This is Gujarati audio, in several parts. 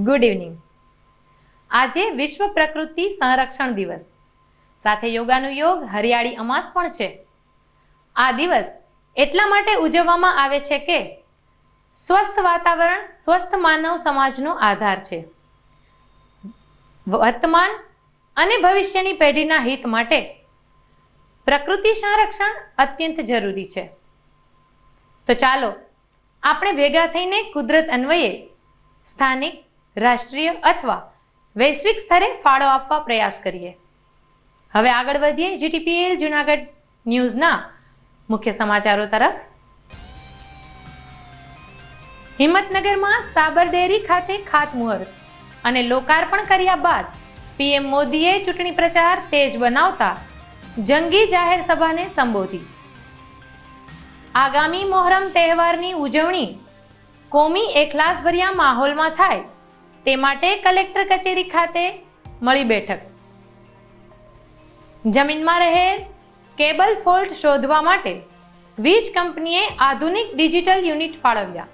Good evening. આજે વિશ્વ પ્રકૃતિ સંરક્ષણ દિવસ સાથે યોગાનું યોગ હરિયાળી અમાસ પણ છે. આ દિવસ એટલા માટે ઉજવવામાં આવે છે કે સ્વસ્થ વાતાવરણ સ્વસ્થ માનવ સમાજનો આધાર છે. વર્તમાન અને ભવિષ્યની પેઢીના હિત માટે પ્રકૃતિ સંરક્ષણ અત્યંત જરૂરી છે. તો ચાલો આપણે ભેગા થઈને કુદરત અન્વયે સ્થાનિક, રાષ્ટ્રીય અથવા વૈશ્વિક સ્તરે ફાળો આપવા પ્રયાસ કરીએ. હવે આગળ વધીએ જીટીપીએલ જૂનાગઢ ન્યૂઝના મુખ્ય સમાચારો તરફ. હિંમતનગરમાં સાબર ડેરી ખાતે ખાતમુહૂર્ત અને લોકાર્પણ કર્યા બાદ પીએમ મોદીએ ચૂંટણી પ્રચાર તેજ બનાવતા જંગી જાહેર સભાને સંબોધી. આગામી મોહરમ તહેવારની ઉજવણી કોમી એકલાસભર્યા માહોલમાં થાય તે માટે કલેક્ટર કચેરી ખાતે મળી બેઠક. જમીનમાં રહેલ કેબલ ફોલ્ટ શોધવા માટે વીજ કંપનીએ આધુનિક ડિજિટલ યુનિટ ફાળવ્યા.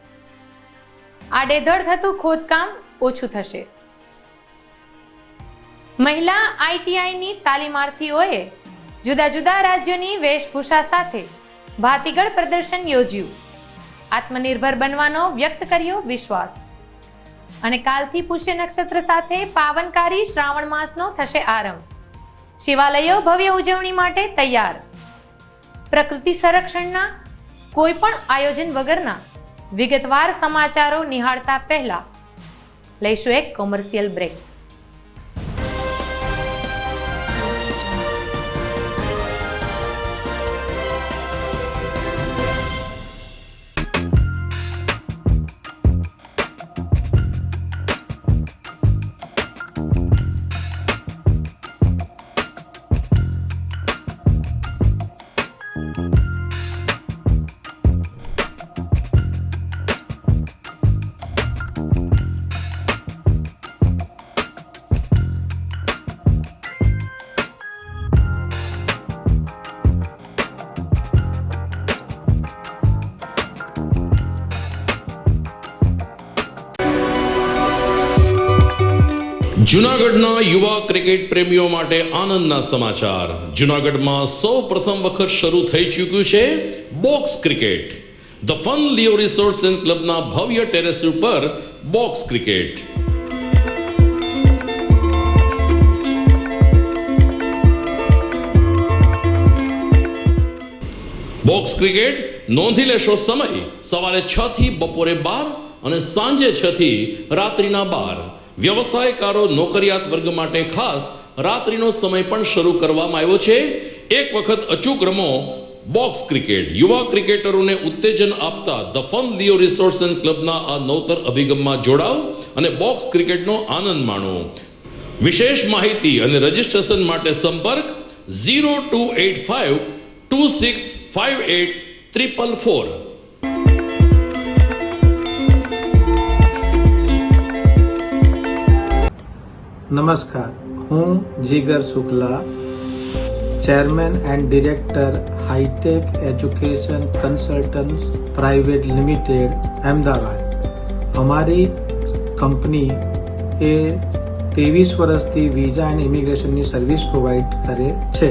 આડેધડ થતું ખોદકામ ઓછું થશે. મહિલા આઈટીઆઈની તાલીમાર્થીઓએ જુદા જુદા રાજ્યોની વેશભૂષા સાથે ભાતીગળ પ્રદર્શન યોજ્યું. આત્મનિર્ભર બનવાનો વ્યક્ત કર્યો વિશ્વાસ. અને કાલથી પુષ્ય નક્ષત્ર સાથે પાવનકારી શ્રાવણ માસનો થશે આરંભ. શિવાલયો ભવ્ય ઉજવણી માટે તૈયાર. પ્રકૃતિ સંરક્ષણના કોઈ પણ આયોજન વગરના વિગતવાર સમાચારો નિહાળતા પહેલા લઈશું એક કોમર્શિયલ બ્રેક. જૂનાગઢના યુવા ક્રિકેટ પ્રેમીઓ માટે આનંદના સમાચાર. જૂનાગઢમાં સૌ પ્રથમ વખત શરૂ થઈ ચૂક્યું છે box cricket. The fun Leo resorts and ક્લબના ભવ્ય ટેરેસ ઉપર બોક્સ ક્રિકેટ. બોક્સ ક્રિકેટ નોંધી લેશો સમય સવારે 6 થી બપોરે 12 અને સાંજે 6 થી રાત્રિના 12. વ્યવસાયકારો નોકરિયાત વર્ગ માટે ખાસ રાત્રિનો સમય પણ શરૂ કરવામાં આવ્યો છે. એક વખત અચૂક રમો બોક્સ ક્રિકેટ. યુવા ક્રિકેટરોને ઉત્તેજન આપતા the fun Leo resorts and ક્લબના આ નવતર અભિગમમાં જોડાઓ અને બોક્સ ક્રિકેટનો આનંદ માણો. વિશેષ માહિતી અને રજીસ્ટ્રેશન માટે સંપર્ક 0285 2658 444. નમસ્કાર, હું Jigar Shukla, chairman and director hitech education consultants private limited, Ahmedabad. અમારી કંપની એ 23 વર્ષથી વિઝા એન્ડ ઇમિગ્રેશનની સર્વિસ પ્રોવાઈડ કરે છે.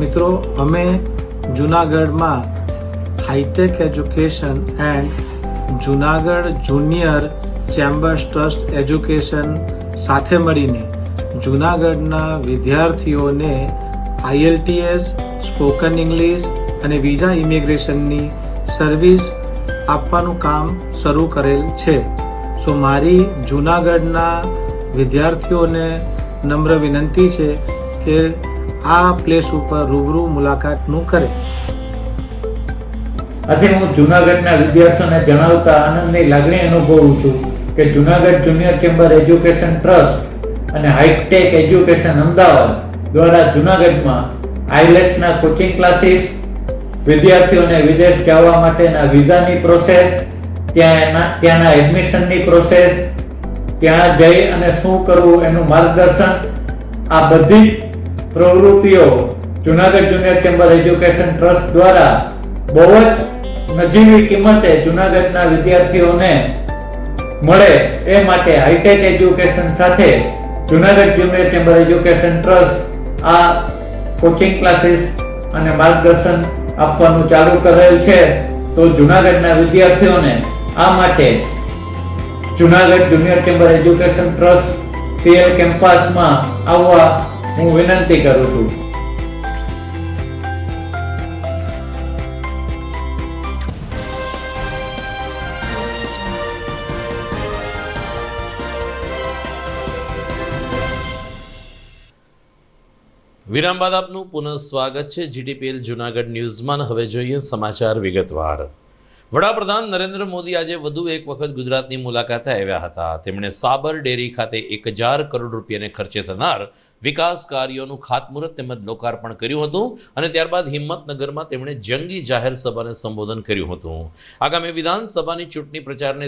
મિત્રો, અમે જૂનાગઢમાં hitech education and Junagadh junior chambers trust education સાથે મળીને જૂનાગઢના વિદ્યાર્થીઓને IELTS, સ્પોકન ઇંગ્લિશ અને વિઝા ઇમિગ્રેશનની સર્વિસ આપવાનું કામ શરૂ કરેલ છે. સો મારી જૂનાગઢના વિદ્યાર્થીઓને નમ્ર વિનંતી છે કે આ પ્લેસ ઉપર રૂબરૂ મુલાકાતનું કરે. આજે હું જૂનાગઢના વિદ્યાર્થીઓને જણાવતા આનંદની લાગણી અનુભવું છું કે Junagadh junior chamber education trust અને હાઈટેક એજ્યુકેશન અમદાવાદ દ્વારા જૂનાગઢમાં IELTSના કોચિંગ ક્લાસીસ, વિદ્યાર્થીઓને વિદેશ જવા માટેના વિઝાની પ્રોસેસ, ત્યાંના એડમિશનની પ્રોસેસ, ત્યાં જઈ અને શું કરવું એનું માર્ગદર્શન, આ બધી પ્રવૃત્તિઓ Junagadh junior chamber education trust દ્વારા બહુ જ નજીવી કિંમતે જૂનાગઢના વિદ્યાર્થીઓને મળે એ માટે હાઈટેક એજ્યુકેશન સાથે Junagadh junior chamber education trust આ કોચિંગ ક્લાસીસ અને માર્ગદર્શન આપવાનું ચાલુ કરેલ છે. તો જુનાગઢના વિદ્યાર્થીઓને આ માટે Junagadh junior chamber education trust CL કેમ્પસમાં આવવા હું વિનંતી કરું છું. વિરામ બાદ આપનું પુનઃ સ્વાગત છે GTPL જુનાગઢ ન્યૂઝમાં. હવે જોઈએ સમાચાર વિગતવાર. વડાપ્રધાન નરેન્દ્ર મોદી આજે વધુ એક વખત ગુજરાતની મુલાકાતે આવ્યા હતા. તેમણે સાબર ડેરી ખાતે 1000 કરોડ રૂપિયાને ખર્ચે થનાર વિકાસ કાર્યોનું ખાતમુહૂર્ત તેમજ લોકાર્પણ કર્યું હતું અને ત્યારબાદ હિંમતનગરમાં તેમણે જંગી જાહેર સભાને સંબોધન કર્યું હતું. આગામી વિધાનસભાની ચૂંટણી પ્રચારને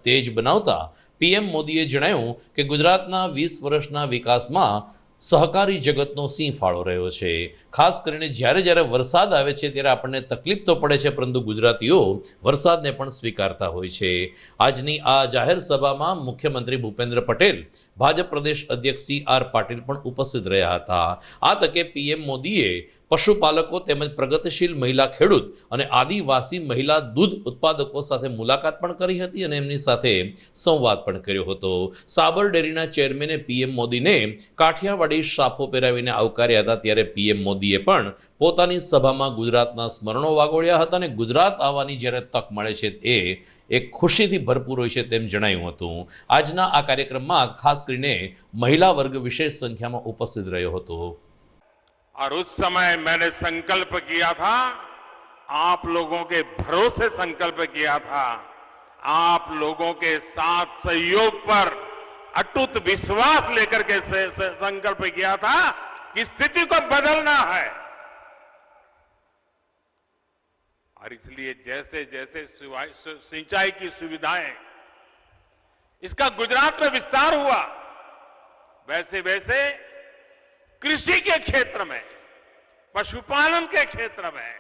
તેજ બનાવતા PM મોદીએ જણાવ્યું કે ગુજરાતના 20 વર્ષના વિકાસમાં સહકારી જગતનો સિંહ ફાળો રહ્યો છે. ખાસ કરીને જ્યારે વરસાદ આવે છે ત્યારે આપણને તકલીફ તો પડે છે, પરંતુ ગુજરાતીઓ વરસાદને પણ સ્વીકારતા હોય છે. આજની આ જાહેર સભામાં મુખ્યમંત્રી ભૂપેન્દ્ર પટેલ, ભાજપ પ્રદેશ અધ્યક્ષ CR પાટીલ પણ ઉપસ્થિત રહ્યા હતા. આ તકે PM મોદીએ પશુપાલકો તેમજ પ્રગતિશીલ મહિલા ખેડૂત અને આદિવાસી મહિલા દૂધ ઉત્પાદકો સાથે મુલાકાત પણ કરી હતી અને એમની સાથે સંવાદ પણ કર્યો હતો. સાબર ડેરીના ચેરમેને PM મોદીને કાઠિયાવાડી શાફો પહેરાવીને આવકાર્યા હતા. ત્યારે PM મોદીએ પણ પોતાની સભામાં ગુજરાતના સ્મરણો વાગોળ્યા હતા અને ગુજરાત આવવાની જ્યારે તક મળે છે એ એક ખુશીથી ભરપૂર હોય છે તેમ જણાવ્યું હતું. આજના આ કાર્યક્રમમાં ખાસ કરીને મહિલા વર્ગ વિશેષ સંખ્યામાં ઉપસ્થિત રહ્યો હતો. और उस समय मैंने संकल्प किया था, आप लोगों के भरोसे संकल्प किया था, आप लोगों के साथ सहयोग पर अटूट विश्वास लेकर के संकल्प किया था कि स्थिति को बदलना है. और इसलिए जैसे जैसे सिंचाई की सुविधाएं इसका गुजरात में विस्तार हुआ, वैसे वैसे कृषि के क्षेत्र में, पशुपालन के क्षेत्र में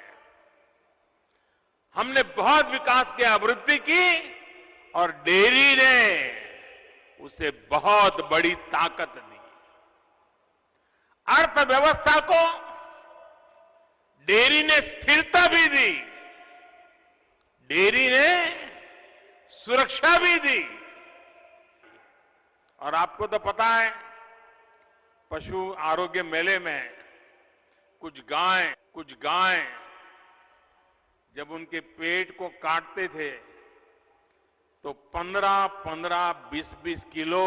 हमने बहुत विकास की अभिवृद्धि की और डेयरी ने उसे बहुत बड़ी ताकत दी. अर्थव्यवस्था को डेयरी ने स्थिरता भी दी, डेयरी ने सुरक्षा भी दी. और आपको तो पता है, पशु आरोग्य मेले में कुछ गाय जब उनके पेट को काटते थे तो 15-15, 20-20 किलो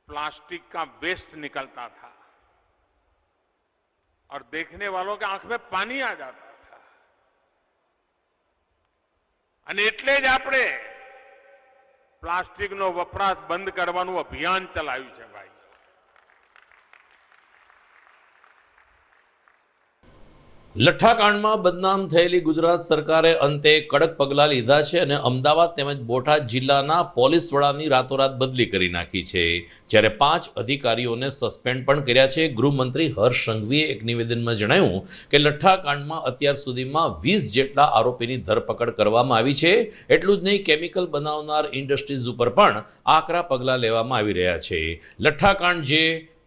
प्लास्टिक का वेस्ट निकलता था और देखने वालों के आंख में पानी आ जाता था. અને એટલે જ આપણે પ્લાસ્ટિકનો વપરાશ બંધ કરવાનું અભિયાન ચલાવ્યું છે ભાઈ. લઠ્ઠાકાંડમાં બદનામ થયેલી ગુજરાત સરકારે અંતે કડક પગલાં લીધા છે અને અમદાવાદ તેમજ બોટાદ જિલ્લાના પોલીસ વડાની રાતોરાત બદલી કરી નાખી છે. જ્યારે 5 અધિકારીઓને સસ્પેન્ડ પણ કર્યા છે. ગૃહમંત્રી હર્ષ સંઘવીએ એક નિવેદનમાં જણાવ્યું કે લઠ્ઠાકાંડમાં અત્યાર સુધીમાં 20 જેટલા આરોપીની ધરપકડ કરવામાં આવી છે. એટલું જ નહીં, કેમિકલ બનાવનાર ઇન્ડસ્ટ્રીઝ ઉપર પણ આકરા પગલાં લેવામાં આવી રહ્યા છે. લઠ્ઠાકાંડ જે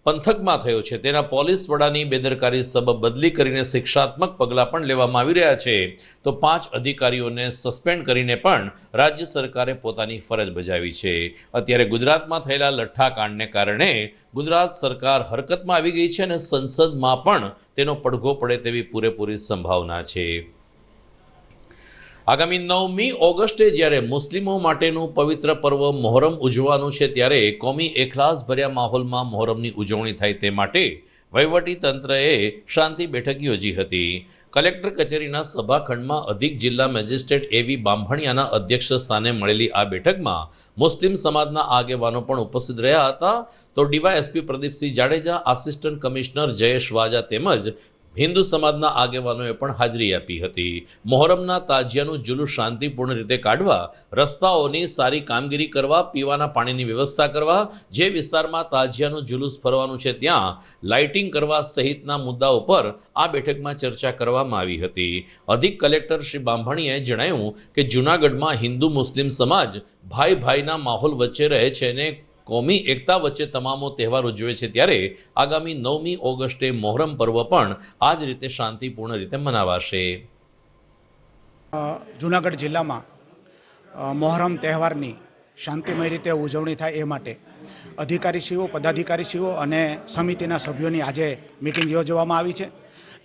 પંથકમાં થયો છે તેના પોલીસ વડાની બેદરકારી સબબ બદલી કરીને શિક્ષાત્મક પગલાં પણ લેવામાં આવી રહ્યા છે. તો 5 અધિકારીઓને સસ્પેન્ડ કરીને પણ રાજ્ય સરકારે પોતાની ફરજ બજાવી છે. અત્યારે ગુજરાતમાં થયેલા લઠ્ઠાકાંડને કારણે ગુજરાત સરકાર હરકતમાં આવી ગઈ છે અને સંસદમાં પણ તેનો પડઘો પડે તેવી પૂરેપૂરી સંભાવના છે. આગામી 9મી ઓગસ્ટે જ્યારે મુસ્લિમો માટેનું પવિત્ર પર્વ મોહરમ ઉજવવાનું છે, ત્યારે કોમી એખલાસ ભર્યા માહોલમાં મોહરમની ઉજવણી થાય તે માટે વહીવટી તંત્રએ શાંતિ બેઠક યોજી હતી. કલેક્ટર કચેરીના સભાખંડમાં અધિક જિલ્લા મેજિસ્ટ્રેટ AV બાંભણિયાના અધ્યક્ષ સ્થાને મળેલી આ બેઠકમાં મુસ્લિમ સમાજના આગેવાનો પણ ઉપસ્થિત રહ્યા હતા. તો DYSP Pradeepsinh Jadeja, assistant commissioner Jayesh Vaja તેમજ હિન્દુ સમાજના આગેવાનોએ પણ હાજરી આપી હતી. મોહરમના તાજિયાનું જુલુસ શાંતિપૂર્ણ રીતે કાઢવા, રસ્તાઓની સારી કામગીરી કરવા, પીવાના પાણીની વ્યવસ્થા કરવા, જે વિસ્તારમાં તાજિયાનું જુલુસ ફરવાનું છે ત્યાં લાઇટિંગ કરવા સહિતના મુદ્દાઓ પર આ બેઠકમાં ચર્ચા કરવામાં આવી હતી. અધિક કલેક્ટર શ્રી બાંભણીએ જણાવ્યું કે જૂનાગઢમાં હિન્દુ મુસ્લિમ સમાજ ભાઈ ભાઈના માહોલ વચ્ચે રહે છે અને કોમી એકતા વચ્ચે તમામો તહેવાર ઉજવે છે, ત્યારે આગામી 9મી ઓગસ્ટે મોહરમ પર્વ પણ આ જ રીતે શાંતિપૂર્ણ રીતે મનાવાશે. જૂનાગઢ જિલ્લામાં મોહરમ તહેવારની શાંતિમય રીતે ઉજવણી થાય એ માટે અધિકારીશ્રીઓ, પદાધિકારીશ્રીઓ અને સમિતિના સભ્યોની આજે મિટિંગ યોજવામાં આવી છે,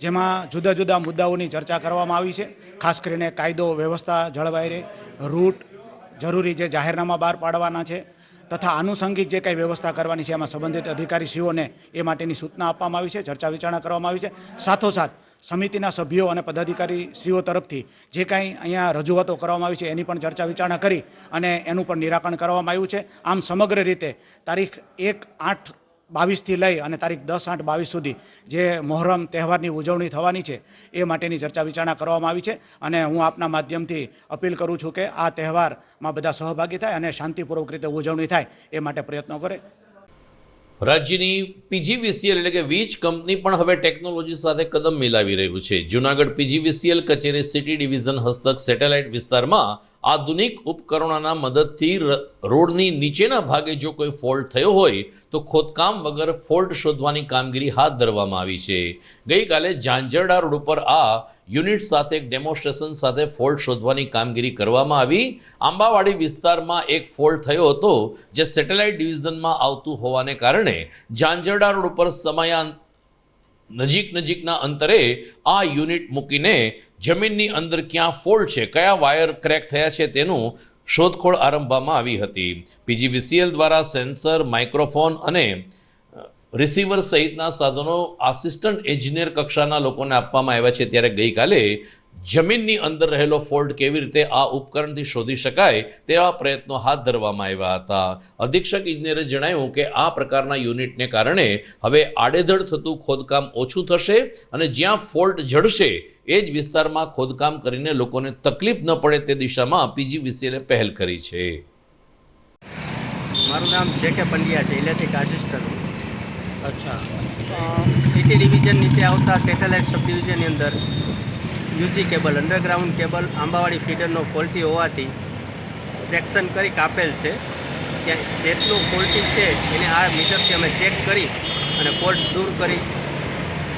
જેમાં જુદા જુદા મુદ્દાઓની ચર્ચા કરવામાં આવી છે. ખાસ કરીને કાયદો વ્યવસ્થા જળવાઈ રહે, રૂટ જરૂરી જે જાહેરનામા બહાર પાડવાના છે તથા આનુષંગિક જે કંઈ વ્યવસ્થા કરવાની છે એમાં સંબંધિત અધિકારીશ્રીઓને એ માટેની સૂચના આપવામાં આવી છે, ચર્ચા વિચારણા કરવામાં આવી છે. સાથોસાથ સમિતિના સભ્યો અને પદાધિકારીશ્રીઓ તરફથી જે કાંઈ અહીંયા રજૂઆતો કરવામાં આવી છે એની પણ ચર્ચા વિચારણા કરી અને એનું પણ નિરાકરણ કરવામાં આવ્યું છે. આમ સમગ્ર રીતે તારીખ 1/8/22થી લઈ અને તારીખ 10/8/22 સુધી જે મોહરમ તહેવારની ઉજવણી થવાની છે એ માટેની ચર્ચા વિચારણા કરવામાં આવી છે અને હું આપના માધ્યમથી અપીલ કરું છું કે આ તહેવારમાં બધા સહભાગી થાય અને શાંતિપૂર્વક રીતે ઉજવણી થાય એ માટે પ્રયત્નો કરે. રાજ્યની પીજીવીસીએલ એટલે કે વીજ કંપની પણ હવે ટેકનોલોજી સાથે કદમ મિલાવી રહ્યું છે. જૂનાગઢ પીજીવીસીએલ કચેરી સિટી ડિવિઝન હસ્તક સેટેલાઇટ વિસ્તારમાં આધુનિક ઉપકરણોના મદદથી રોડની નીચેના ભાગે જો કોઈ ફોલ્ટ થયો હોય તો ખોદકામ વગર ફોલ્ટ શોધવાની કામગીરી હાથ ધરવામાં આવી છે. ગઈકાલે ઝાંઝરડા રોડ ઉપર આ યુનિટ સાથે એક ડેમોન્સ્ટ્રેશન સાથે ફોલ્ટ શોધવાની કામગીરી કરવામાં આવી. આંબાવાડી વિસ્તારમાં એક ફોલ્ટ થયો હતો જે સેટેલાઇટ ડિવિઝનમાં આવતું હોવાને કારણે ઝાંઝરડા રોડ ઉપર નજીકના અંતરે આ યુનિટ મૂકીને જમીનની અંદર ક્યાં ફોલ્ટ છે, કયા વાયર ક્રેક થયા છે તેનું શોધખોળ આરંભવામાં આવી હતી. પીજીવીસીએલ દ્વારા સેન્સર, માઇક્રોફોન અને રિસીવર સહિતના સાધનો આસિસ્ટન્ટ એન્જિનિયર કક્ષાના લોકોને આપવામાં આવ્યા છે, ત્યારે ગઈકાલે જમીનની અંદર રહેલો ફોલ્ટ કેવી રીતે આ ઉપકરણથી શોધી શકાય તેવા પ્રયત્નો હાથ ધરવામાં આવ્યા હતા. અધિક્ષક ઇજનેરે જણાવ્યું કે આ પ્રકારના યુનિટને કારણે હવે આડેધડ થતું ખોદકામ ઓછું થશે અને જ્યાં ફોલ્ટ જડશે એ જ વિસ્તારમાં ખોદકામ કરીને લોકોને તકલીફ ન પડે તે દિશામાં પીજીવીસીએલે પહેલ કરી છે. મારું નામ જે.કે. પંડ્યા છે, ઇલેક્ટ્રિક આસિસ્ટન્ટ. અચ્છા, સિટી ડિવિઝન નીચે આવતા સેટેલાઇટ સબ ડિવિઝનની અંદર યુજી કેબલ, અંડરગ્રાઉન્ડ કેબલ આંબાવાડી ફીડરનો ફોલ્ટી હોવાથી સેક્શન કરી કાપેલ છે. ત્યાં જેટલું ફોલ્ટી છે એને આ મીટરથી અમે ચેક કરી અને ફોલ્ટ દૂર કરી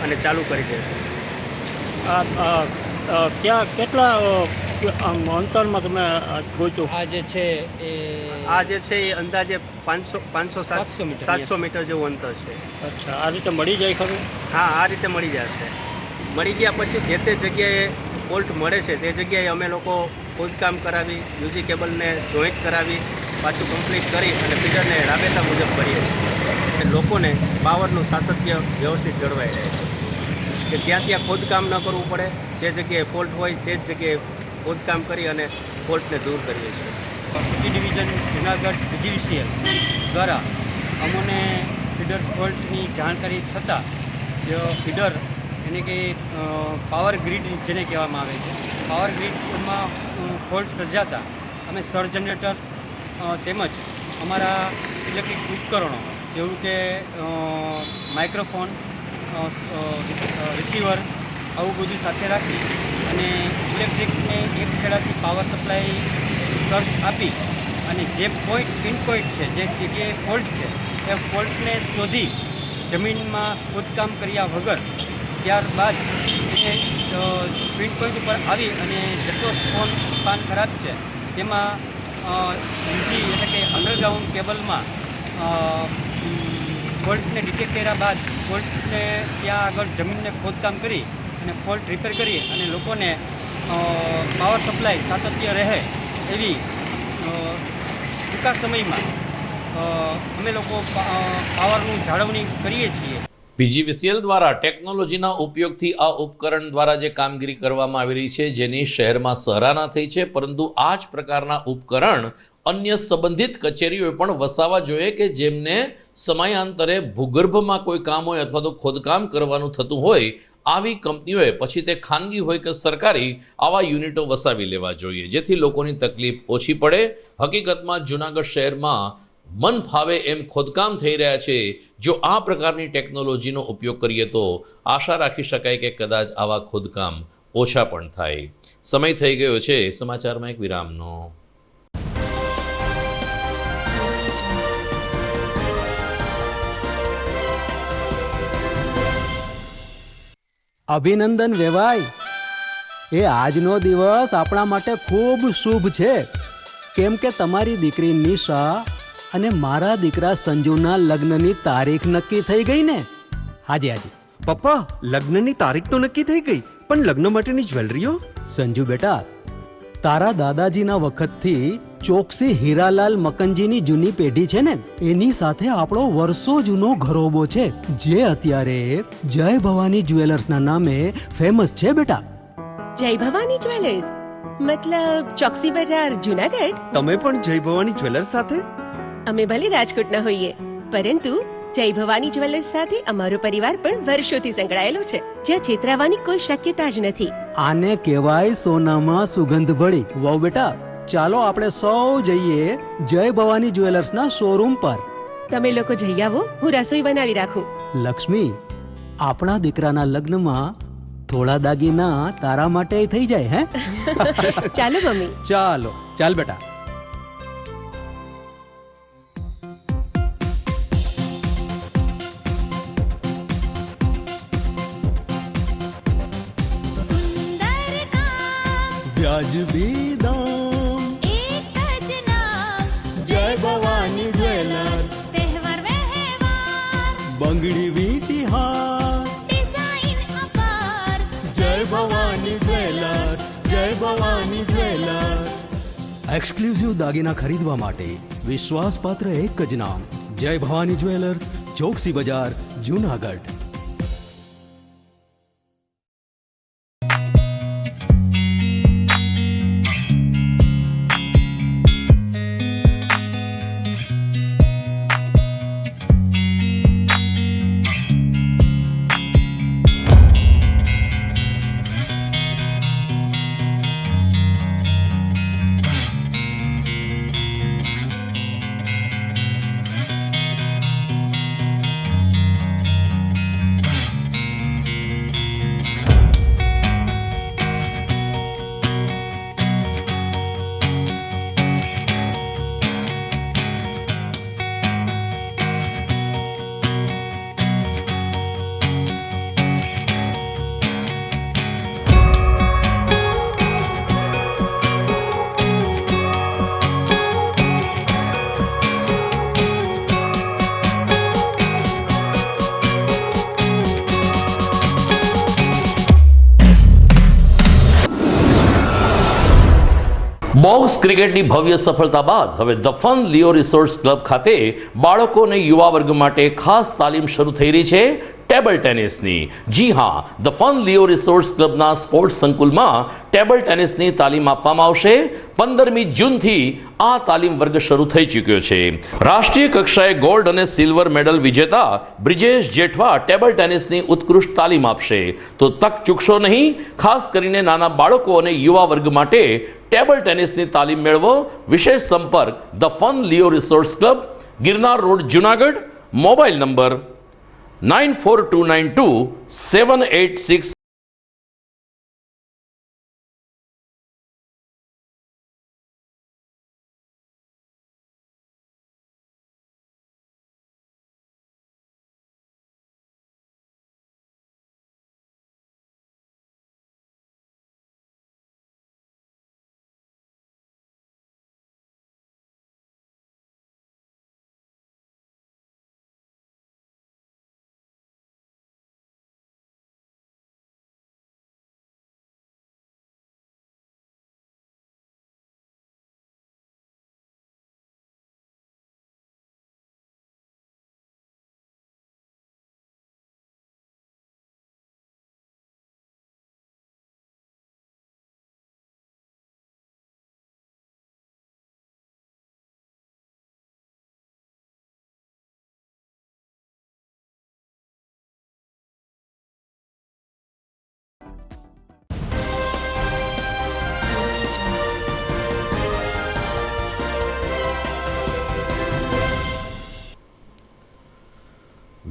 અને ચાલુ કરી દેશું. ક્યાં કેટલા અંતરમાં તમે પહોંચો? આ જે છે એ અંદાજે 500-700 મીટર જેવું અંતર છે. અચ્છા, આ રીતે મળી જાય ખરું? હા, આ રીતે મળી જશે. મળી ગયા પછી જે તે જગ્યાએ ફોલ્ટ મળે છે તે જગ્યાએ અમે લોકો ખોદકામ કરાવી, યુજી કેબલને જોઈન્ટ કરાવી, પાછું કમ્પ્લીટ કરી અને ફીડરને રાબેતા મુજબ કરીએ છીએ. લોકોને પાવરનું સાતત્ય વ્યવસ્થિત જળવાઈ રહે કે જ્યાં ત્યાં ખોદકામ ન કરવું પડે, જે જગ્યાએ ફોલ્ટ હોય તે જ જગ્યાએ ખોદકામ કરી અને ફોલ્ટને દૂર કરીએ છીએ. સિટી ડિવિઝન જૂનાગઢ પીજીવીસીએલ દ્વારા અમને ફીડર ફોલ્ટની જાણકારી થતાં જે ફીડર એને કે પાવર ગ્રીડ જેને કહેવામાં આવે છે, પાવર ગ્રીડમાં ફોલ્ટ સર્જાતા અમે સર્જ જનરેટર તેમજ અમારા ઇલેક્ટ્રિક ઉપકરણો જેવું કે માઇક્રોફોન, રિસીવર આવું બધું સાથે રાખી અને ઇલેક્ટ્રિકને એક છેડાથી પાવર સપ્લાય સર્ચ આપી અને જે પિન પોઈન્ટ છે, જે જગ્યાએ ફોલ્ટ છે એ ફોલ્ટને શોધી જમીનમાં ખોદકામ કર્યા વગર ત્યારબાદ એ પિન પોઈન્ટ ઉપર આવી અને જેટલો સ્પાન ખરાબ છે તેમાં યુજી એટલે કે અંડરગ્રાઉન્ડ કેબલમાં ફોલ્ટને ડિટેક્ટ કર્યા બાદ ફોલ્ટને ત્યાં આગળ જમીનને ખોદકામ કરી અને ફોલ્ટ રિપેર કરી અને લોકોને પાવર સપ્લાય સાતત્ય રહે એવી ટૂંકા સમયમાં અમે લોકો પાવરનું જાળવણી કરીએ છીએ. પીજીવીસીએલ દ્વારા ટેકનોલોજીના ઉપયોગથી આ ઉપકરણ દ્વારા જે કામગીરી કરવામાં આવી રહી છે જેની શહેરમાં સરાહના થઈ છે, પરંતુ આ જ પ્રકારના ઉપકરણ અન્ય સંબંધિત કચેરીઓએ પણ વસાવવા જોઈએ કે જેમને સમયાંતરે ભૂગર્ભમાં કોઈ કામ હોય અથવા તો ખોદકામ કરવાનું થતું હોય આવી કંપનીઓએ પછી તે ખાનગી હોય કે સરકારી આવા યુનિટો વસાવી લેવા જોઈએ, જેથી લોકોની તકલીફ ઓછી પડે. હકીકતમાં જૂનાગઢ શહેરમાં મન ફાવે એમ ખોદકામ થઈ રહ્યા છે. જો આ પ્રકારની ટેકનોલોજીનો ઉપયોગ કરીએ તો આશા રાખી શકાય કે કદાચ આવા ખોદકામ ઓછા પણ થાય. સમય થઈ ગયો છે સમાચારમાં એક વિરામનો. અભિનંદન વેવાઈ, એ આજનો દિવસ આપણા માટે ખૂબ શુભ છે, કેમ કે તમારી દીકરી નિશા અને મારા દીકરા સંજુના લગ્નની તારીખ નક્કી થઈ ગઈ ને. હાજી હાજી પપ્પા, લગ્નની તારીખ તો નક્કી થઈ ગઈ, પણ લગ્ન માટેની જ્વેલરીઓ? સંજુ બેટા, તારા દાદાજીના વખતથી ચોકસી હીરાલાલ મકનજીની જૂની પેઢી છે ને, એની સાથે આપણો વર્ષો જૂનો ઘરોબો છે, જે અત્યારે જય ભવાની જ્વેલર્સના નામે ફેમસ છે બેટા. જય ભવાની જ્વેલર્સ મતલબ ચોકસી બજાર, જુનાગઢ? તમે પણ જય ભવાની જ્વેલર્સ સાથે? અમે ભલે રાજકોટના હોઈએ, પરંતુ જય ભવાની જ્વેલર્સ સાથે અમારો પરિવાર પણ વર્ષોથી સંકળાયેલો છે, જ્યાં છેતરાવાની કોઈ શક્યતા જ નથી. આને કહેવાય સોનામાં સુગંધ ભળી. વાવ બેટા, ચાલો આપણે સૌ જઈએ જય ભવાની જ્વેલર્સના શોરૂમ પર. તમે લોકો જઈ આવો, હું રસોઈ બનાવી રાખું. લક્ષ્મી, આપણા દીકરાના લગ્નમાં થોડા દાગીના તારા માટે થઈ જાય. હે ચાલો મમ્મી. ચાલો ચાલ બેટા. વ્યાજબી દામ, એક જ નામ, જય ભવાની જ્વેલર્સ. તહેવાર વ્યવહાર, બંગડી વીટી હાર, ડિઝાઇન અપાર, જય ભવાની જ્વેલર્સ, જય ભવાની જ્વેલર્સ. એક્સક્લુઝિવ દાગીના ખરીદવા માટે વિશ્વાસપાત્ર એક જ નામ, જય ભવાની જ્વેલર્સ, ચોકસી બજાર, જૂનાગઢ. બોક્સ ક્રિકેટની ભવ્ય સફળતા બાદ હવે the fun Leo resorts club ખાતે બાળકો અને યુવા વર્ગ માટે ખાસ તાલીમ શરૂ થઈ રહી છે ટેબલ ટેનિસની. જી હા, ધ ફન લિયો રિસોર્ટ્સ ક્લબના સ્પોર્ટ્સ સંકુલમાં ટેબલ ટેનિસની તાલીમ આપવામાં આવશે. 15મી જૂનથી આ તાલીમ વર્ગ શરૂ થઈ ચૂક્યો છે. રાષ્ટ્રીય કક્ષાએ ગોલ્ડ અને સિલ્વર મેડલ વિજેતા બ્રિજેશ જેઠવા ટેબલ ટેનિસની ઉત્કૃષ્ટ તાલીમ આપશે. તો તક ચૂકશો નહીં. ખાસ કરીને નાના બાળકો અને યુવા વર્ગ માટે ટેબલ ટેનિસની તાલીમ મેળવો. વિશેષ સંપર્ક the fun Leo resorts club, Girnar road, Junagadh. Mobile number 94292786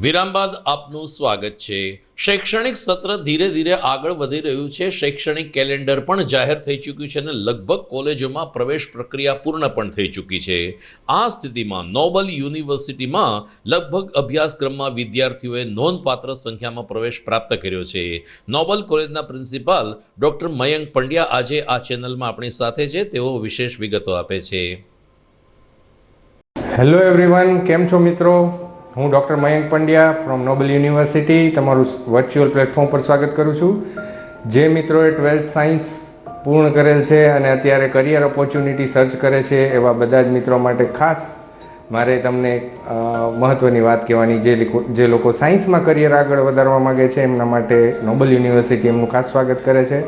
વિરામ બાદ આપનું સ્વાગત છે। શૈક્ષણિક સત્ર ધીરે ધીરે આગળ વધી રહ્યું છે। શૈક્ષણિક કેલેન્ડર પણ જાહેર થઈ ચૂક્યું છે અને લગભગ કોલેજોમાં પ્રવેશ પ્રક્રિયા પૂર્ણ પણ થઈ ચૂકી છે। આ સ્થિતિમાં નોબલ યુનિવર્સિટીમાં લગભગ અભ્યાસક્રમમાં વિદ્યાર્થીઓએ નોંધપાત્ર સંખ્યામાં પ્રવેશ પ્રાપ્ત કર્યો છે। નોબલ કોલેજના પ્રિન્સિપાલ ડોક્ટર મયંક પંડ્યા આજે આ ચેનલમાં આપણી સાથે છે। તેઓ વિશેષ વિગતો આપે છે। હેલો એવરીવન, કેમ છો મિત્રો? હું doctor Mayank Pandya from Noble university તમારું વર્ચ્યુઅલ પ્લેટફોર્મ પર સ્વાગત કરું છું। જે મિત્રોએ 12th સાયન્સ પૂર્ણ કરેલ છે અને અત્યારે કરિયર ઓપોર્ચ્યુનિટી સર્ચ કરે છે એવા બધા જ મિત્રો માટે ખાસ મારે તમને મહત્ત્વની વાત કહેવાની, જે લોકો સાયન્સમાં કરિયર આગળ વધારવા માગે છે એમના માટે નોબલ યુનિવર્સિટી એમનું ખાસ સ્વાગત કરે છે।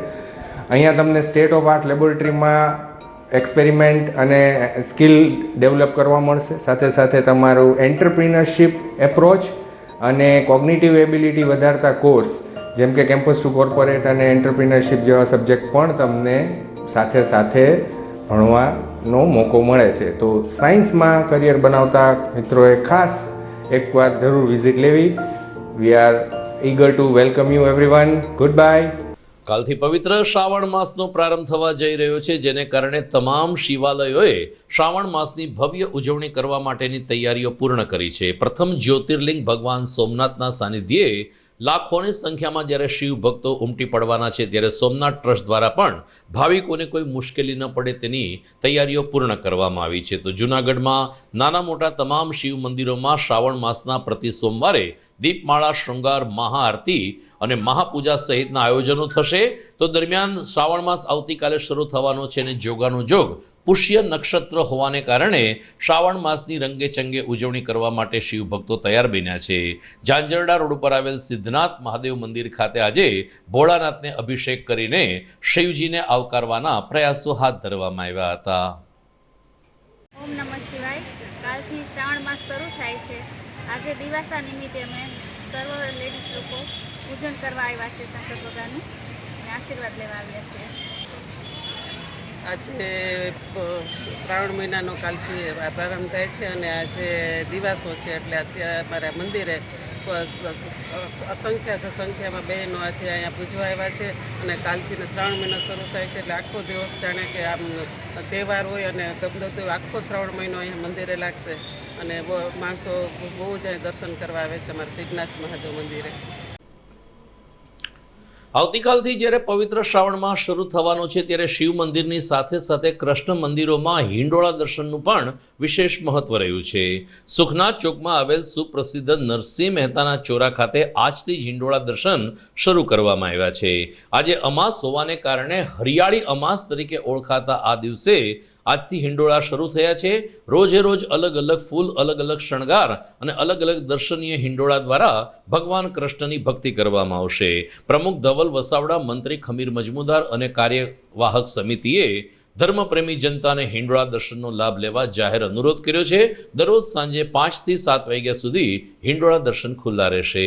અહીંયા તમને સ્ટેટ ઓફ આર્ટ લેબોરેટરીમાં એક્સપેરિમેન્ટ અને સ્કિલ ડેવલપ કરવા મળશે, સાથે સાથે તમારું એન્ટરપ્રિનરશિપ એપ્રોચ અને કોગ્નિટિવ એબિલિટી વધારતા કોર્સ જેમ કે કેમ્પસ ટુ કોર્પોરેટ અને એન્ટરપ્રિનરશિપ જેવા સબ્જેક્ટ પણ તમને સાથે સાથે ભણવાનો મોકો મળે છે। તો સાયન્સમાં કરિયર બનાવતા મિત્રોએ ખાસ એકવાર જરૂર વિઝિટ લેવી। We are eager two welcome you everyone. Good bye. કાલથી પવિત્ર શ્રાવણ માસનો પ્રારંભ થવા જઈ રહ્યો છે, જેને કારણે તમામ શિવાલયોએ શ્રાવણ માસની ભવ્ય ઉજવણી કરવા માટેની તૈયારીઓ પૂર્ણ કરી છે। પ્રથમ જ્યોતિર્લિંગ ભગવાન સોમનાથના સાનિધ્યે લાખોની સંખ્યામાં જ્યારે શિવ ભક્તો ઉમટી પડવાના છે, ત્યારે સોમનાથ ટ્રસ્ટ દ્વારા પણ ભાવિકોને કોઈ મુશ્કેલી ન પડે તેની તૈયારીઓ પૂર્ણ કરવામાં આવી છે। તો જૂનાગઢમાં નાના મોટા તમામ શિવ મંદિરોમાં શ્રાવણ માસના પ્રતિ સોમવારે દીપમાળા, શૃંગાર, મહાઆરતી અને મહાપૂજા સહિતના આયોજનો થશે। તો દરમિયાન શ્રાવણ માસ આવતીકાલે શરૂ થવાનો છે અને જોગાનું જોગ પુષ્ય નક્ષત્ર હોવાને કારણે શ્રાવણ માસની રંગેચંગે ઉજવણી કરવા માટે શિવ ભક્તો તૈયાર બન્યા છે। ઝાંઝરડા રોડ ઉપર આવેલ સિદ્ધનાથ મહાદેવ મંદિર ખાતે આજે ભોળાનાથને અભિષેક કરીને શિવજીને આવકારવાના પ્રયાસો હાથ ધરવામાં આવ્યા હતા। ઓમ નમઃ શિવાય। કાલથી શ્રાવણ માસ શરૂ થાય છે। આજે દિવાસા નિમિત્તે અમે સર્વ લેડીઝ લોકો પૂજન કરવા આવ્યા છે શંકર ભગવાનનું અને આશીર્વાદ લેવા આવ્યા છીએ। આજે શ્રાવણ મહિનાનો કાલથી પ્રારંભ થાય છે અને આજે દિવાસો છે, એટલે અત્યારે અમારા મંદિરે અસંખ્ય સંખ્યામાં બહેનો આજે અહીંયા પૂજવા આવ્યા છે અને કાલથી શ્રાવણ મહિનો શરૂ થાય છે, એટલે આખો દિવસ જાણે કે આમ તહેવાર હોય અને ધબધબતો આખો શ્રાવણ મહિનો અહીંયા મંદિરે લાગશે અને માણસો બહુ જ અહીં દર્શન કરવા આવે છે અમારા સિદ્ધનાથ મહાદેવ મંદિરે। આવતીકાલથી જ્યારે પવિત્ર શ્રાવણ માસ શરૂ થવાનો છે, ત્યારે શિવ મંદિરની સાથે સાથે કૃષ્ણ મંદિરોમાં હિંડોળા દર્શનનું પણ વિશેષ મહત્વ રહ્યું છે। સુખનાથ ચોકમાં આવેલ સુપ્રસિદ્ધ નરસિંહ મહેતાના ચોરા ખાતે આજથી જ હિંડોળા દર્શન શરૂ કરવામાં આવ્યા છે। આજે અમાસ હોવાને કારણે હરિયાળી અમાસ તરીકે ઓળખાતા આ દિવસે આજથી હિંડોળા શરૂ થયા છે। રોજે રોજ અલગ અલગ ફૂલ, અલગ અલગ શણગાર અને અલગ અલગ દર્શનીય હિંડોળા દ્વારા ભગવાન કૃષ્ણની ભક્તિ કરવામાં આવશે। પ્રમુખ ધવલ વસાવડા, મંત્રી ખમીર મજમુદાર અને કાર્યવાહક સમિતિએ ધર્મપ્રેમી જનતાને હિંડોળા દર્શનનો લાભ લેવા જાહેર અનુરોધ કર્યો છે। દરરોજ સાંજે 5 થી 7 વાગ્યા સુધી હિંડોળા દર્શન ખુલ્લા રહેશે।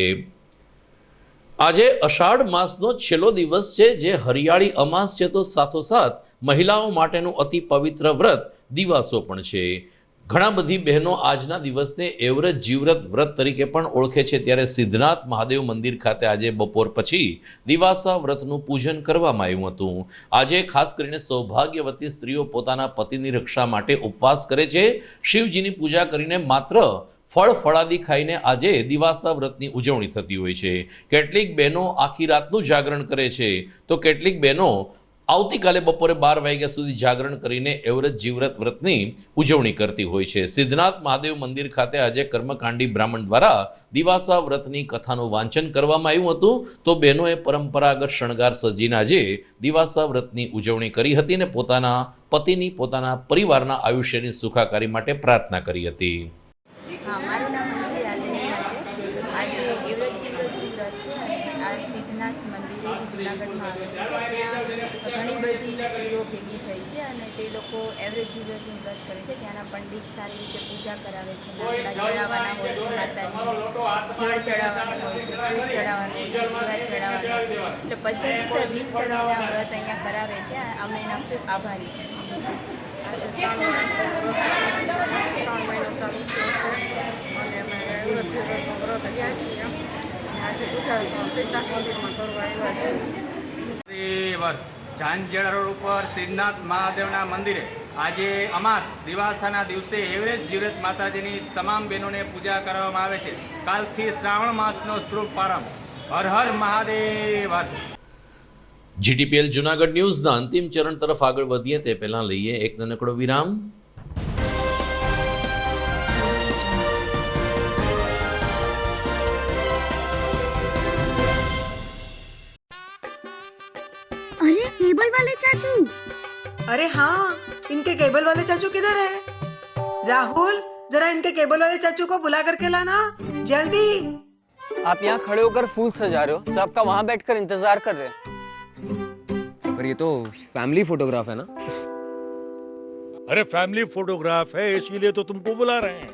આજે અષાઢ માસનો છેલ્લો દિવસ છે, જે હરિયાળી અમાસ છે, તો સાથોસાથ મહિલાઓ માટેનું અતિ પવિત્ર વ્રત દિવાસો પણ છે। ઘણા બધી બહેનો આજના દિવસને એવરત જીવરત વ્રત તરીકે પણ ઓળખે છે, ત્યારે સિદ્ધનાથ મહાદેવ મંદિર ખાતે આજે બપોર પછી દિવાસા વ્રતનું પૂજન કરવામાં આવ્યું હતું। આજે ખાસ કરીને સૌભાગ્યવતી સ્ત્રીઓ પોતાના પતિની રક્ષા માટે ઉપવાસ કરે છે। શિવજીની પૂજા કરીને માત્ર ફળ ફળાદી ખાઈને આજે દિવાસા વ્રતની ઉજવણી થતી હોય છે। કેટલીક બહેનો આખી રાતનું જાગરણ કરે છે, તો કેટલીક બહેનો આવતીકાલે બપોરે 12 વાગ્યા સુધી જાગરણ કરીને એવરત જીવરત વ્રતની ઉજવણી કરતી હોય છે। સિદ્ધનાથ મહાદેવ મંદિર ખાતે આજે કર્મકાંડી બ્રાહ્મણ દ્વારા દિવાસા વ્રતની કથાનું વાંચન કરવામાં આવ્યું હતું। તો બહેનોએ પરંપરાગત શણગાર સજીને આજે દિવાસા વ્રતની ઉજવણી કરી હતી અને પોતાના પતિની, પોતાના પરિવારના આયુષ્યની સુખાકારી માટે પ્રાર્થના કરી હતી। હા, મારું નામ અંજલિ આદેશના છે। આજે એવરેજ જીવરતનું વ્રત છે અને આ સિદ્ધનાથ મંદિરે જૂનાગઢમાં આવેલું છે। ત્યાં ઘણી બધી સ્ત્રીઓ ભેગી થઈ છે અને તે લોકો એવરેજ જીવરતનું વ્રત કરે છે। ત્યાંના પંડિત સારી રીતે પૂજા કરાવે છે, નાગડા ચડાવવાના હોય છે, માતાજીને જળ ચડાવવાનું હોય છે, ફૂલ ચડાવવાનું હોય છે, દીવા ચડાવવાના છે, એટલે પદ્ધતિસર રીતસર અમને આ વ્રત અહીંયા કરાવે છે। અમે એના ખૂબ આભારી છીએ। આજે શ્રાવણ મહિનો ચાલુ થયો છે અને અમે વ્રત ગયા છીએ અને આજે પૂજા સિદ્ધનાથ મંદિરમાં કરવા આવ્યા છીએ. ઝાંઝેડા રોડ ઉપર સિદ્ધનાથ મહાદેવના મંદિરે આજે અમાસ દિવાસાના દિવસે એવરેજ જીવરત માતાજીની તમામ બહેનોને પૂજા કરવામાં આવે છે. કાલથી શ્રાવણ માસનો શુભ પ્રારંભ. હર હર મહાદેવ. જીટીપીએલ જુનાગઢ ન્યૂઝના અંતિમ ચરણ તરફ આગળ વધીએ તે પહેલા લઈએ એક નાનકડો વિરામ. अरे केबल वाले चाचू. अरे हाँ, इनके केबल वाले चाचू किधर है? राहुल, जरा इनके केबल वाले चाचू को बुला करके लाना जल्दी. आप यहाँ खड़े होकर फूल सजा रहे हो, सबका वहाँ बैठकर इंतजार कर रहे हैं. पर ये तो फैमिली फोटोग्राफ है ना? अरे फैमिली फोटोग्राफ है इसीलिए तो तुमको बुला रहे हैं.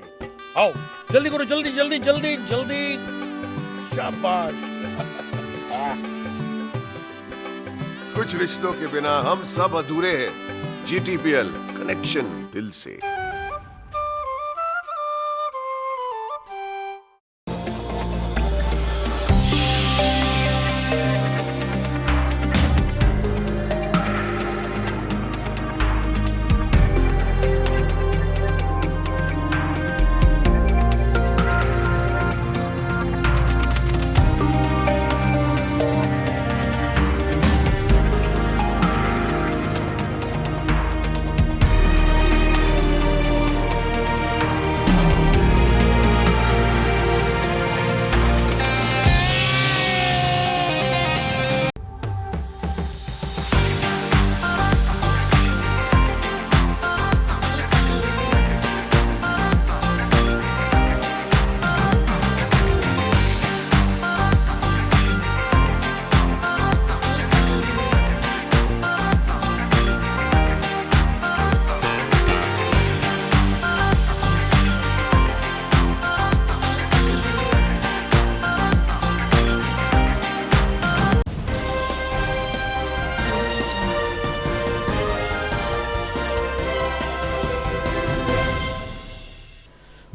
आओ जल्दी करो, जल्दी जल्दी जल्दी जल्दी. शाबाश. कुछ रिश्तों के बिना हम सब अधूरे हैं. जीटीपीएल, कनेक्शन दिल से.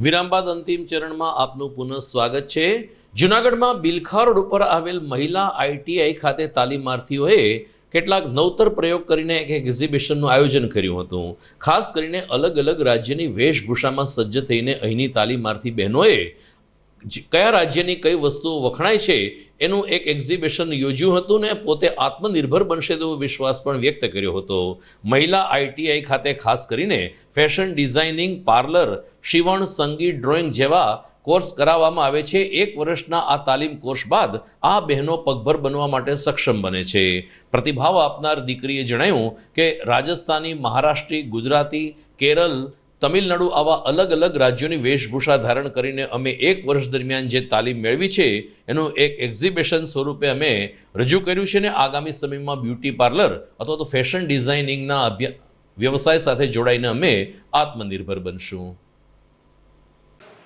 વિરામ બાદ અંતિમ ચરણમાં આપનું પુનઃ સ્વાગત છે. જૂનાગઢમાં બિલખા રોડ ઉપર આવેલ મહિલા આઈટીઆઈ ખાતે તાલીમાર્થીઓએ કેટલાક નવતર પ્રયોગ કરીને એક એક્ઝિબિશનનું આયોજન કર્યું હતું. ખાસ કરીને અલગ અલગ રાજ્યની વેશભૂષામાં સજ્જ થઈને અહીંની તાલીમાર્થી બહેનોએ કયા રાજ્યની કઈ વસ્તુઓ વખણાય છે એનું એક એક્ઝિબિશન યોજ્યું હતું ને પોતે આત્મનિર્ભર બનશે તેવો વિશ્વાસ પણ વ્યક્ત કર્યો હતો. મહિલા આઈટીઆઈ ખાતે ખાસ કરીને ફેશન ડિઝાઇનિંગ, પાર્લર, શિવણ, સંગીત, ડ્રોઈંગ જેવા કોર્સ કરાવવામાં આવે છે. 1 વર્ષના આ તાલીમ કોર્સ બાદ આ બહેનો પગભર બનવા માટે સક્ષમ બને છે. પ્રતિભાવ આપનાર દીકરીએ જણાવ્યું કે રાજસ્થાની, મહારાષ્ટ્રી, ગુજરાતી, કેરળ, તમિલનાડુ આવા અલગ અલગ રાજ્યોની વેશભૂષા ધારણ કરીને અમે 1 વર્ષ દરમિયાન જે તાલીમ મેળવી છે એનું એક એક્ઝિબિશન સ્વરૂપે અમે રજૂ કર્યું છે ને આગામી સમયમાં બ્યુટી પાર્લર અથવા તો ફેશન ડિઝાઇનિંગના વ્યવસાય સાથે જોડાઈને અમે આત્મનિર્ભર બનશું.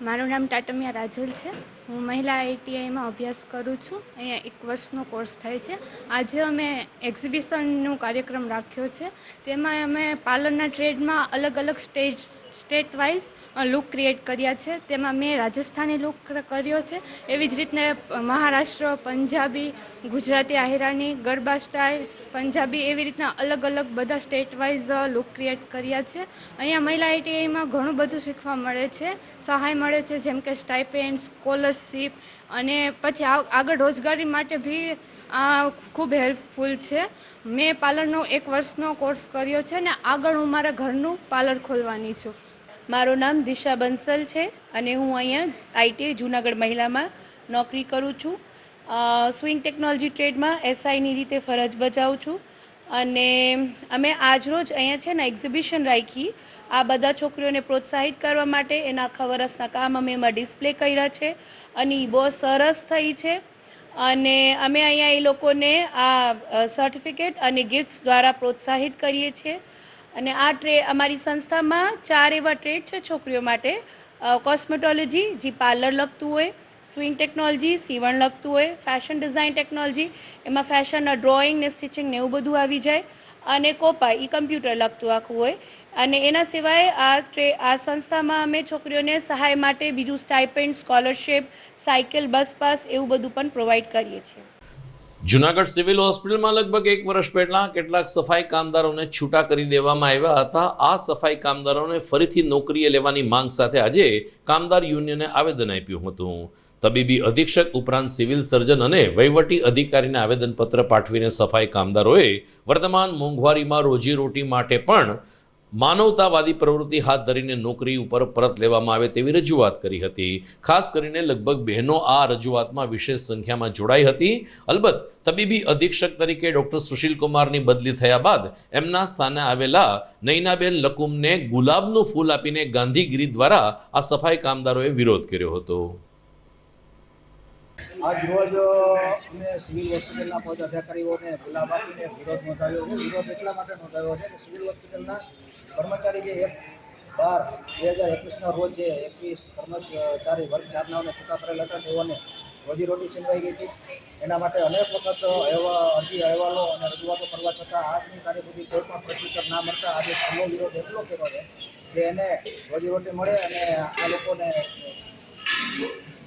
મારું નામ ટાટમિયા રાજલ છે. હું મહિલા આઈટીઆઈમાં અભ્યાસ કરું છું. અહીંયા 1 વર્ષનો કોર્સ થાય છે. આજે અમે એક્ઝિબિશનનો કાર્યક્રમ રાખ્યો છે. તેમાં અમે પાર્લરના ટ્રેડમાં અલગ અલગ સ્ટેટ વાઇઝ લુક ક્રિએટ કર્યા છે. તેમાં મેં રાજસ્થાની લુક કર્યો છે. એવી જ રીતને મહારાષ્ટ્ર, પંજાબી, ગુજરાતી આહિરાની, ગરબા સ્ટાઇલ, પંજાબી એવી રીતના અલગ અલગ બધા સ્ટેટ વાઇઝ લુક ક્રિએટ કર્યા છે. અહીંયા મહિલા આઈટીઆઈમાં ઘણું બધું શીખવા મળે છે, સહાય મળે છે, જેમ કે સ્ટાઇપેન્ડ, સ્કોલરશીપ અને પછી આગળ રોજગારી માટે બી આ ખૂબ હેલ્પફુલ છે. મેં પાર્લરનો 1 વર્ષનો કોર્સ કર્યો છે ને આગળ હું મારા ઘરનું પાર્લર ખોલવાની છું. મારું નામ દિશા બંસલ છે અને હું અહીંયા આઈટીઆઈ જૂનાગઢ મહિલામાં નોકરી કરું છું. સ્વિંગ ટેકનોલોજી ટ્રેડમાં એસઆઈની રીતે ફરજ બજાવું છું અને અમે આજરોજ અહીંયા છે ને એક્ઝિબિશન રાખી આ બધા છોકરીઓને પ્રોત્સાહિત કરવા માટે. એના આખા વર્ષના કામ અમે એમાં ડિસ્પ્લે કર્યા છે અને એ બહુ સરસ થઈ છે અને અમે અહીંયા એ લોકોને આ સર્ટિફિકેટ અને ગિફ્ટ્સ દ્વારા પ્રોત્સાહિત કરીએ છીએ. અને આ અમારી સંસ્થામાં 4 એવા ટ્રેડ છે છોકરીઓ માટે. કોસ્મેટોલોજી જે પાર્લર લગતું હોય, સ્વિંગ ટેકનોલોજી સીવણ લગતું હોય, ફેશન ડિઝાઇન ટેકનોલોજી એમાં ફેશનના ડ્રોઈંગ ને સ્ટિચિંગ ને એવું બધું આવી જાય, અને કોપા એ કમ્પ્યુટર લગતું આખું હોય. અને એના સિવાય આ સંસ્થામાં અમે છોકરીઓને સહાય માટે બીજું સ્ટાઇપેન્ડ, સ્કોલરશિપ, સાયકલ, બસ પાસ એવું બધું પણ પ્રોવાઈડ કરીએ છીએ. જૂનાગઢ સિવિલ હોસ્પિટલમાં લગભગ 1 વર્ષ પહેલા કેટલાક સફાઈ કામદારોને છૂટા કરી દેવામાં આવ્યા હતા. આ સફાઈ કામદારોને ફરીથી નોકરીએ લેવાની માંગ સાથે આજે કામદાર યુનિયને આવેદન આપ્યું હતું. તબીબી અધિક્ષક ઉપરાંત સિવિલ સર્જન અને વહીવટી અધિકારીને આવેદનપત્ર પાઠવીને સફાઈ કામદારોએ વર્તમાન મોંઘવારીમાં રોજીરોટી માટે પણ માનવતાવાદી પ્રવૃત્તિ હાથ ધરીને નોકરી ઉપર પરત લેવામાં આવે તેવી રજૂઆત કરી હતી. ખાસ કરીને લગભગ બહેનો આ રજૂઆતમાં વિશેષ સંખ્યામાં જોડાઈ હતી. અલબત્ત તબીબી અધિક્ષક તરીકે ડૉક્ટર સુશીલ કુમારની બદલી થયા બાદ એમના સ્થાને આવેલા નૈનાબેન લકુમને ગુલાબનું ફૂલ આપીને ગાંધીગીરી દ્વારા આ સફાઈ કામદારોએ વિરોધ કર્યો હતો. આજ રોજ અમે સિવિલ હોસ્પિટલના પદ અધિકારીઓને ગુલાબ આપીને વિરોધ નોંધાવ્યો છે. વિરોધ એટલા માટે નોંધાવ્યો છે કે સિવિલ હોસ્પિટલના કર્મચારી જે 1/12/2021ના રોજ જે 21 કર્મચારી વર્ગ 4નાઓને છૂટા કરેલા હતા તેઓને રોજીરોટી છીનવાઈ ગઈ હતી. એના માટે અનેક વખત અરજી અહેવાલો અને રજૂઆતો કરવા છતાં આજની તારીખ સુધી કોઈ પણ પ્રત્યુત્તર ના મળતા આજે છેલ્લો વિરોધ એટલો કર્યો છે કે એને રોજીરોટી મળે અને આ લોકોને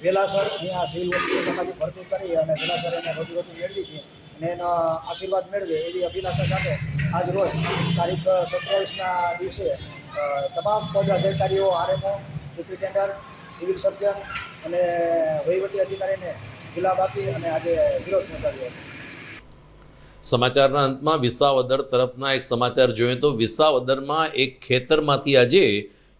વહેલાસર અહીંયા સિવિલ હોસ્પિટલમાંથી ભરતી કરી અને વહેલાસર એને રોજીરોટી મેળવી હતી અને એનો આશીર્વાદ મેળવે એવી અભિલાષા સાથે આજ રોજ તારીખ 27ના દિવસે તમામ પદ અધિકારીઓ, આરએમઓ, સુપ્રિન્ટેન્ડન્ટ, સિવિલ સર્જન અને વહીવટી અધિકારીને ગુલાબ આપી અને આજે વિરોધ નોંધાવ્યો. સમાચારના અંતમાં વિસાવદર તરફના એક સમાચાર જોઈએ તો વિસાવદરમાં એક ખેતરમાંથી આજે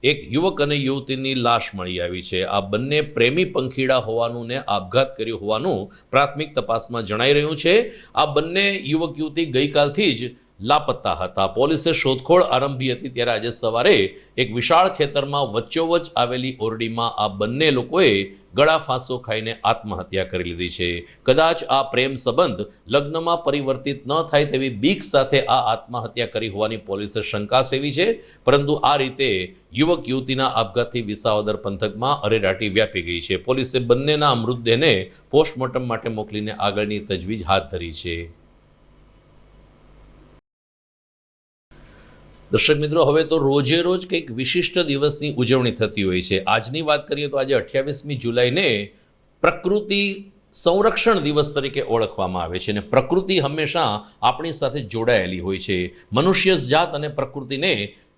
એક યુવક અને યુવતીની લાશ મળી આવી છે. આ બંને પ્રેમી પંખીડા હોવાનું ને આપઘાત કર્યો હોવાનું પ્રાથમિક તપાસમાં જણાઈ રહ્યું છે. આ બંને યુવક યુવતી ગઈકાલથી જ લાપતા હતા. પોલીસે શોધખોળ આરંભી હતી ત્યારે આજે સવારે એક વિશાળ ખેતરમાં વચ્ચોવચ આવેલી ઓરડીમાં આ બંને લોકોએ ગળા ફાંસો ખાઈને આત્મહત્યા કરી લીધી છે. કદાચ આ પ્રેમ સંબંધ લગ્નમાં પરિવર્તિત ન થાય તેવી બીક સાથે આ આત્મહત્યા કરી હોવાની પોલીસે શંકા સેવી છે. પરંતુ આ રીતે યુવક યુવતીના આપઘાતથી વિસાવદર પંથકમાં અરેરાટી વ્યાપી ગઈ છે. પોલીસે બંનેના મૃતદેહને પોસ્ટમોર્ટમ માટે મોકલીને આગળની તજવીજ હાથ ધરી છે. દર્શક મિત્રો, હવે તો રોજે રોજ કંઈક વિશિષ્ટ દિવસની ઉજવણી થતી હોય છે. આજની વાત કરીએ તો આજે 28મી જુલાઈને પ્રકૃતિ સંરક્ષણ દિવસ તરીકે ઓળખવામાં આવે છે અને પ્રકૃતિ હંમેશા આપણી સાથે જોડાયેલી હોય છે. મનુષ્ય જાત અને પ્રકૃતિને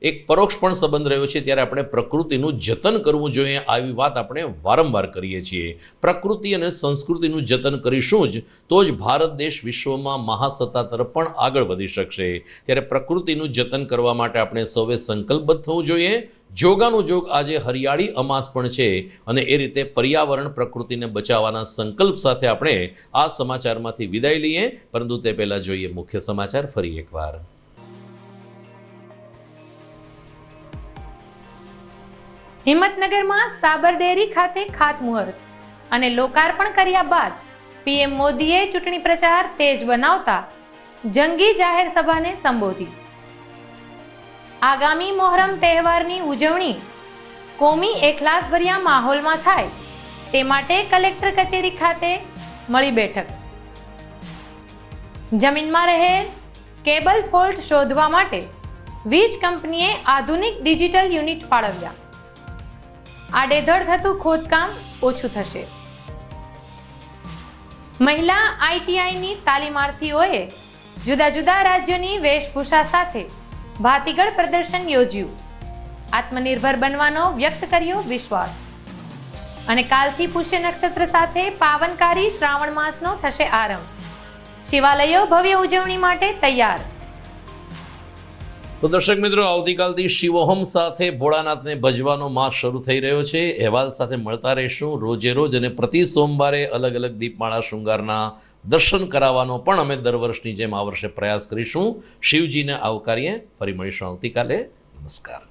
એક પરોક્ષ પણ સંબંધ રહ્યો છે ત્યારે આપણે પ્રકૃતિનું જતન કરવું જોઈએ. આવી વાત આપણે વારંવાર કરીએ છીએ. પ્રકૃતિ અને સંસ્કૃતિનું જતન કરીશું જ તો જ ભારત દેશ વિશ્વમાં મહાસત્તા તરફ પણ આગળ વધી શકશે. ત્યારે પ્રકૃતિનું જતન કરવા માટે આપણે સૌએ સંકલ્પબદ્ધ થવું જોઈએ. જોગાનું જોગ આજે હરિયાળી અમાસ પણ છે અને એ રીતે પર્યાવરણ પ્રકૃતિને બચાવવાના સંકલ્પ સાથે આપણે આ સમાચારમાંથી વિદાય લઈએ. પરંતુ તે પહેલાં જોઈએ મુખ્ય સમાચાર ફરી એકવાર. હિંમતનગરમાં સાબર ડેરી ખાતે ખાતમુહૂર્ત અને લોકાર્પણ કર્યા બાદ પીએમ મોદીએ ચૂંટણી પ્રચાર તેજ બનાવતા જંગી જાહેર સભાને સંબોધી. આગામી મોહરમ તહેવારની ઉજવણી કોમી એકલાસભર્યા માહોલમાં થાય તે માટે કલેક્ટર કચેરી ખાતે મળી બેઠક. જમીનમાં રહેલ કેબલ ફોલ્ટ શોધવા માટે વીજ કંપનીએ આધુનિક ડિજિટલ યુનિટ ફાળવ્યા. આડેધડ થતું ખોદકામ ઓછું થશે. મહિલા આઈટીઆઈની તાલીમાર્થીઓએ જુદા જુદા રાજ્યોની વેશભૂષા સાથે ભાતીગળ પ્રદર્શન યોજ્યું. આત્મનિર્ભર બનવાનો વ્યક્ત કર્યો વિશ્વાસ. અને કાલથી પુષ્ય નક્ષત્ર સાથે પાવનકારી શ્રાવણ માસનો થશે આરંભ. શિવાલયો ભવ્ય ઉજવણી માટે તૈયાર. તો દર્શક મિત્રો, આવતીકાલથી શિવોહમ સાથે ભોળાનાથને ભજવાનો માસ શરૂ થઈ રહ્યો છે. અહેવાલ સાથે મળતા રહીશું રોજે રોજ અને પ્રતિ સોમવારે અલગ અલગ દીપમાળા શૃંગારના દર્શન કરાવવાનો પણ અમે દર વર્ષની જેમ આ વર્ષે પ્રયાસ કરીશું. શિવજીને આવકારીએ. ફરી મળીશું આવતીકાલે. નમસ્કાર.